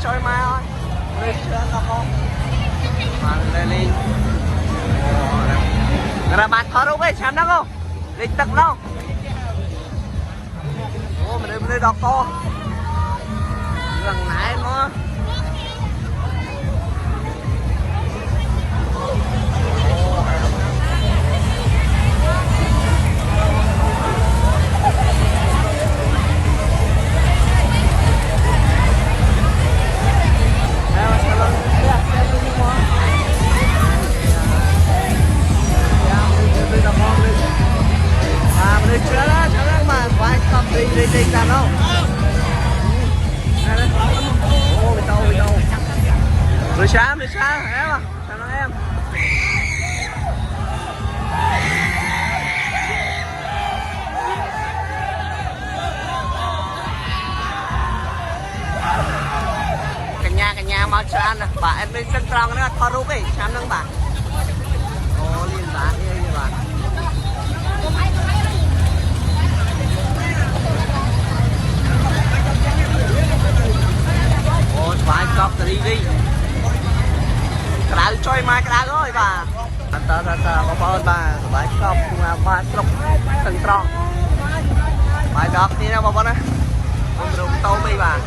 chơi mai thôi lên chơi nó không mà lên đi ra bạn thở đâu vậy chán đó không lịch tật đâu ô mình lên đọc to lần nãy nó đi ra đâu ô bị đâu rồi sáng em à chào nó em cả nhà mau cho ăn bà em lên sân tròn nữa thoa rút ấy chăm nâng bà ô liên bà đi như bà phải cọp từ đi cái đá chơi mai cái đá rồi bà ta có ơn bà phải cọp cùng ba trục từng tròn phải cọp đi nào bà con á không được tao đi bà